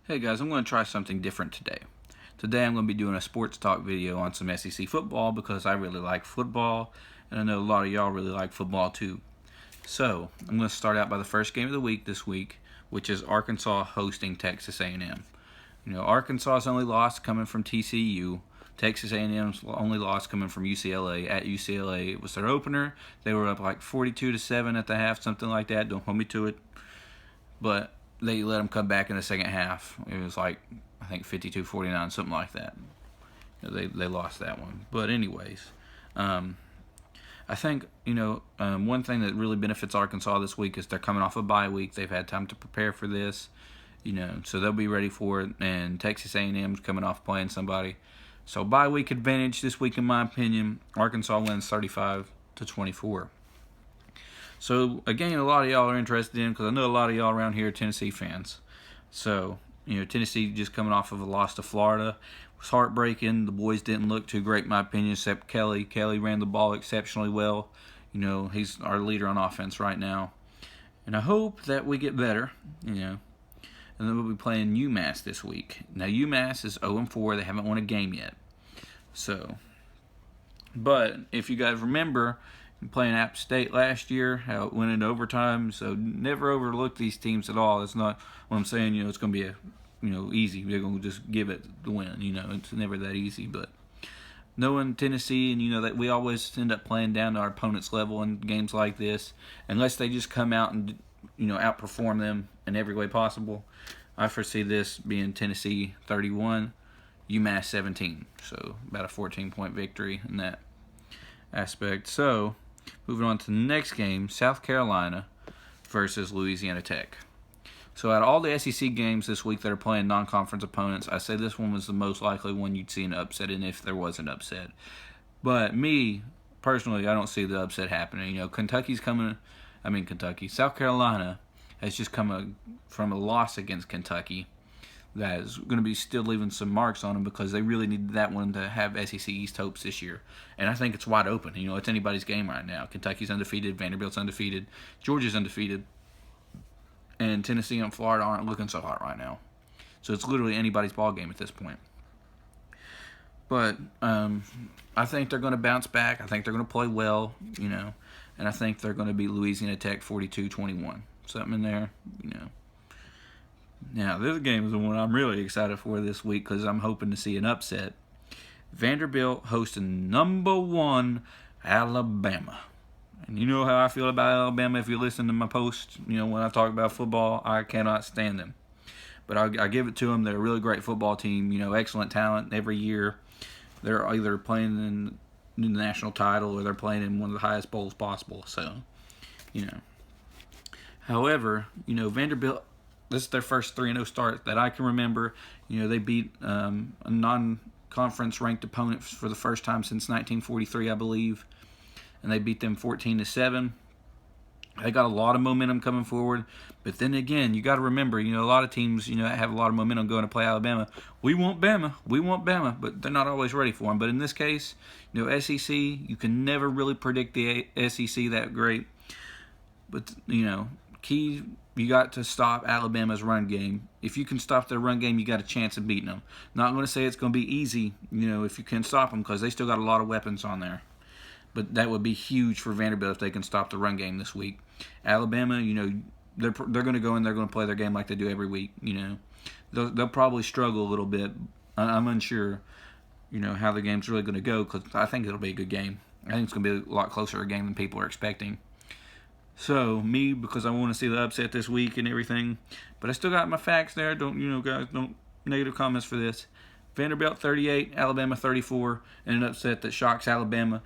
Hey guys, I'm going to try something different today. Today I'm going to be doing a sports talk video on some SEC football because I really like football, and I know a lot of y'all really like football too. So I'm going to start out by the first game of the week this week, which is Arkansas hosting Texas A&M. Arkansas's only loss coming from TCU. Texas A&M's only loss coming from UCLA. At UCLA, it was their opener. They were up like 42-7 at the half, something like that. Don't hold me to it, but they let them come back in the second half. It was like, I think 52-49, something like that. They lost that one. But anyways, I think, one thing that really benefits Arkansas this week is they're coming off a bye week. They've had time to prepare for this, so they'll be ready for it. And Texas A&M's coming off playing somebody. So bye week advantage this week, in my opinion. Arkansas wins 35-24. So, again, a lot of y'all are interested in, because I know a lot of y'all around here are Tennessee fans. So, Tennessee just coming off of a loss to Florida. It was heartbreaking. The boys didn't look too great, in my opinion, except Kelly. Kelly ran the ball exceptionally well. He's our leader on offense right now. And I hope that we get better, And then we'll be playing UMass this week. Now, UMass is 0-4. They haven't won a game yet. But if you guys remember, playing App State last year, how it went into overtime. So never overlook these teams at all. It's not what I'm saying. It's going to be easy. They're going to just give it the win. It's never that easy. But knowing Tennessee, and that we always end up playing down to our opponent's level in games like this, unless they just come out and outperform them in every way possible. I foresee this being Tennessee 31, UMass 17. So about a 14-point victory in that aspect. So moving on to the next game, South Carolina versus Louisiana Tech. So out of all the SEC games this week that are playing non-conference opponents, I say this one was the most likely one you'd see an upset in if there was an upset. But me, personally, I don't see the upset happening. South Carolina has just come from a loss against Kentucky that is going to be still leaving some marks on them, because they really need that one to have SEC East hopes this year. And I think it's wide open. It's anybody's game right now. Kentucky's undefeated. Vanderbilt's undefeated. Georgia's undefeated. And Tennessee and Florida aren't looking so hot right now. So it's literally anybody's ball game at this point. But I think they're going to bounce back. I think they're going to play well, and I think they're going to beat Louisiana Tech 42-21. Something in there, Now, this game is the one I'm really excited for this week, because I'm hoping to see an upset. Vanderbilt hosting number 1 Alabama. And you know how I feel about Alabama if you listen to my posts. When I talk about football, I cannot stand them. But I give it to them. They're a really great football team. Excellent talent every year. They're either playing in the national title or they're playing in one of the highest bowls possible. So, However, Vanderbilt, this is their first 3-0 start that I can remember. They beat a non-conference ranked opponent for the first time since 1943, I believe. And they beat them 14-7. They got a lot of momentum coming forward. But then again, you got to remember, a lot of teams, have a lot of momentum going to play Alabama. We want Bama, but they're not always ready for them. But in this case, SEC, you can never really predict the SEC that great. But, key, you got to stop Alabama's run game. If you can stop their run game, you got a chance of beating them. Not going to say it's going to be easy, if you can stop them, because they still got a lot of weapons on there. But that would be huge for Vanderbilt if they can stop the run game this week. Alabama, they're going to go in, they're going to play their game like they do every week. They'll probably struggle a little bit. I'm unsure, how the game's really going to go, because I think it'll be a good game. I think it's going to be a lot closer a game than people are expecting. So, me, because I want to see the upset this week and everything, but I still got my facts there. Guys, don't negative comments for this. Vanderbilt 38, Alabama 34, and an upset that shocks Alabama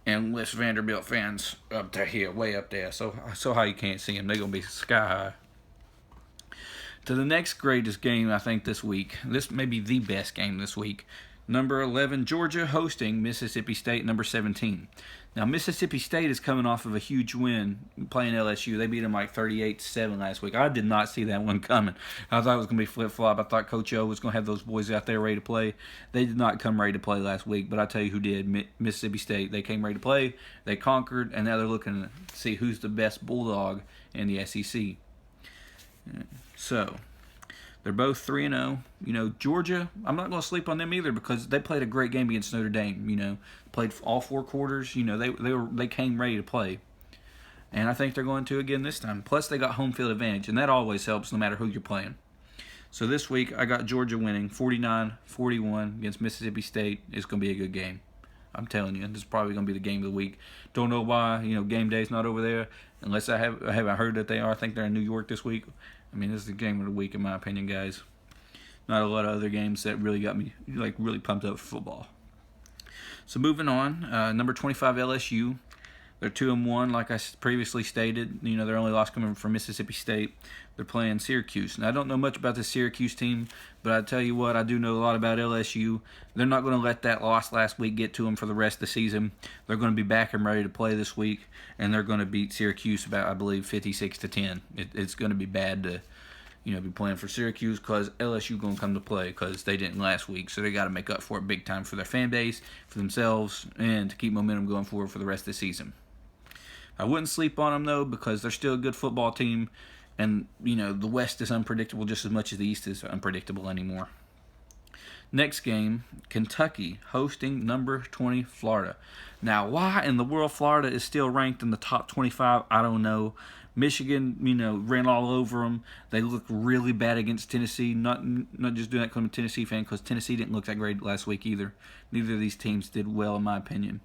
and lifts Vanderbilt fans up to here, way up there. So high you can't see them. They're going to be sky high. To the next greatest game, I think, this week. This may be the best game this week. Number 11, Georgia hosting Mississippi State, number 17. Now, Mississippi State is coming off of a huge win playing LSU. They beat them like 38-7 last week. I did not see that one coming. I thought it was going to be flip-flop. I thought Coach O was going to have those boys out there ready to play. They did not come ready to play last week, but I tell you who did, Mississippi State. They came ready to play, they conquered, and now they're looking to see who's the best Bulldog in the SEC. So, They're both 3-0. You know, Georgia, I'm not going to sleep on them either because they played a great game against Notre Dame. You know, played all 4 quarters. You know, they came ready to play. And I think they're going to again this time. Plus, they got home field advantage, and that always helps no matter who you're playing. So this week, I got Georgia winning 49-41 against Mississippi State. It's going to be a good game. I'm telling you, this is probably going to be the game of the week. Don't know why, you know, game day's not over there. Unless I haven't heard that they are. I think they're in New York this week. I mean, this is the game of the week in my opinion, guys. Not a lot of other games that really got me really pumped up for football. So moving on, number 25 LSU. They're 2-1, like I previously stated. You know, their only loss coming from Mississippi State. They're playing Syracuse. Now, I don't know much about the Syracuse team, but I tell you what, I do know a lot about LSU. They're not going to let that loss last week get to them for the rest of the season. They're going to be back and ready to play this week, and they're going to beat Syracuse about, I believe, 56-10. It's going to be bad to, you know, be playing for Syracuse because LSU going to come to play because they didn't last week, so they got to make up for it big time for their fan base, for themselves, and to keep momentum going forward for the rest of the season. I wouldn't sleep on them, though, because they're still a good football team. And, you know, the West is unpredictable just as much as the East is unpredictable anymore. Next game, Kentucky hosting number 20 Florida. Now, why in the world Florida is still ranked in the top 25, I don't know. Michigan, you know, ran all over them. They looked really bad against Tennessee. Not just doing that because I'm a Tennessee fan, because Tennessee didn't look that great last week either. Neither of these teams did well, in my opinion.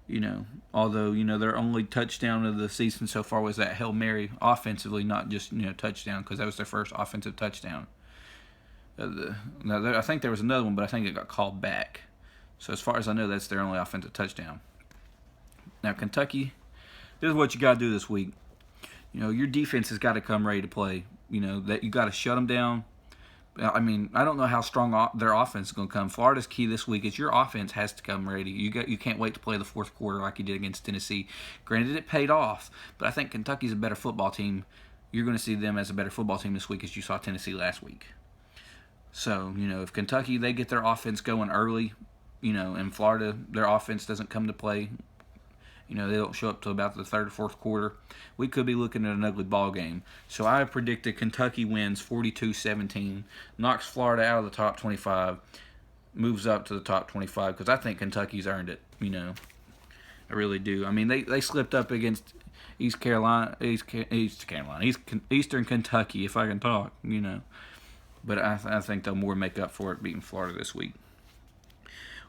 You know, although, you know, their only touchdown of the season so far was that Hail Mary offensively, not just, you know, touchdown, because that was their first offensive touchdown. I think there was another one, but I think it got called back. So as far as I know, that's their only offensive touchdown. Now, Kentucky, this is what you got to do this week. You know, your defense has got to come ready to play. You know, that you got to shut them down. I mean, I don't know how strong their offense is going to come. Florida's key this week is your offense has to come ready. You can't wait to play the fourth quarter like you did against Tennessee. Granted, it paid off, but I think Kentucky's a better football team. You're going to see them as a better football team this week as you saw Tennessee last week. So, you know, if Kentucky, they get their offense going early, you know, and Florida, their offense doesn't come to play, you know, they don't show up till about the third or fourth quarter, we could be looking at an ugly ball game. So I predicted Kentucky wins 42-17, knocks Florida out of the top 25, moves up to the top 25, because I think Kentucky's earned it, you know. I really do. I mean, they slipped up against Eastern Kentucky, if I can talk, you know. But I think they'll more make up for it beating Florida this week.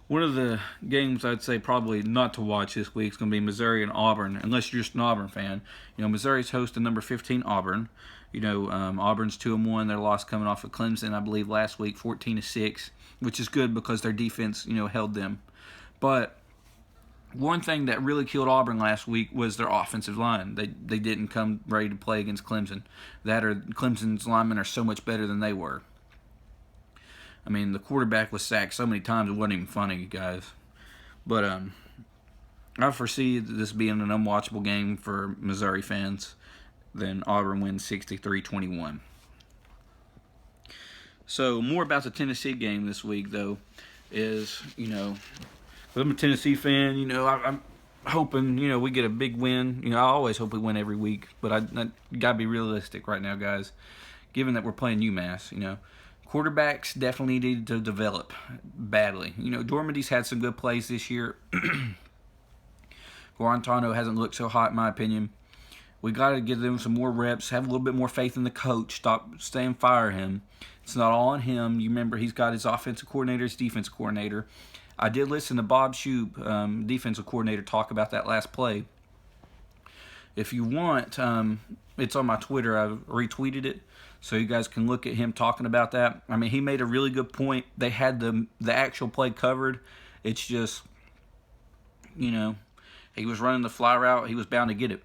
One of the games I'd say probably not to watch this week is going to be Missouri and Auburn, unless you're just an Auburn fan. You know, Missouri's hosting number 15 Auburn. You know, Auburn's 2-1. Their loss coming off of Clemson, I believe, last week, 14-6, which is good because their defense, you know, held them. But one thing that really killed Auburn last week was their offensive line. They didn't come ready to play against Clemson. Clemson's linemen are so much better than they were. I mean, the quarterback was sacked so many times it wasn't even funny, guys. But I foresee this being an unwatchable game for Missouri fans. Then Auburn wins 63-21. So more about the Tennessee game this week, though, is, you know, I'm a Tennessee fan. You know, I'm hoping, you know, we get a big win. You know, I always hope we win every week, but I gotta be realistic right now, guys. Given that we're playing UMass, you know. Quarterbacks definitely need to develop badly. You know, Dormady's had some good plays this year. Guarantano hasn't looked so hot, in my opinion. We got to give them some more reps, have a little bit more faith in the coach, fire him. It's not all on him. You remember, he's got his offensive coordinator, his defensive coordinator. I did listen to Bob Shoup, defensive coordinator, talk about that last play. If you want, it's on my Twitter. I retweeted it. So you guys can look at him talking about that. I mean, he made a really good point. They had the actual play covered. It's just, you know, he was running the fly route. He was bound to get it,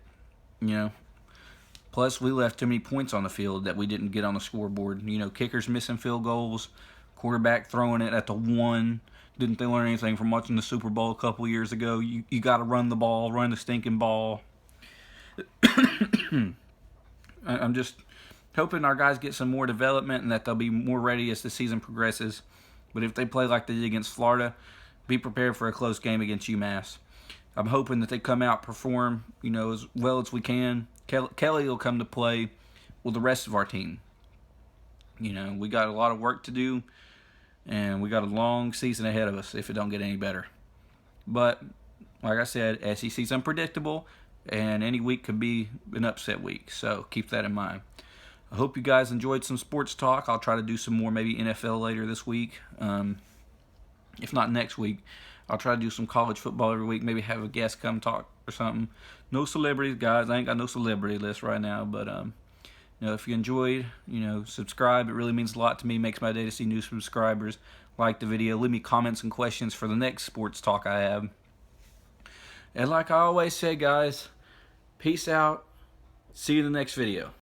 you know. Plus, we left too many points on the field that we didn't get on the scoreboard. You know, kickers missing field goals, quarterback throwing it at the one. Didn't they learn anything from watching the Super Bowl a couple years ago? You got to run the ball, run the stinking ball. I'm just hoping our guys get some more development and that they'll be more ready as the season progresses. But if they play like they did against Florida, be prepared for a close game against UMass. I'm hoping that they come out, perform, you know, as well as we can. Kelly will come to play with the rest of our team. You know, we got a lot of work to do, and we got a long season ahead of us if it don't get any better. But like I said, SEC's unpredictable, and any week could be an upset week. So keep that in mind. I hope you guys enjoyed some sports talk. I'll try to do some more, maybe NFL later this week. If not next week, I'll try to do some college football every week. Maybe have a guest come talk or something. No celebrities, guys. I ain't got no celebrity list right now, but you know, if you enjoyed, you know, subscribe. It really means a lot to me. Makes my day to see new subscribers. Like the video. Leave me comments and questions for the next sports talk I have. And like I always say, guys, peace out. See you in the next video.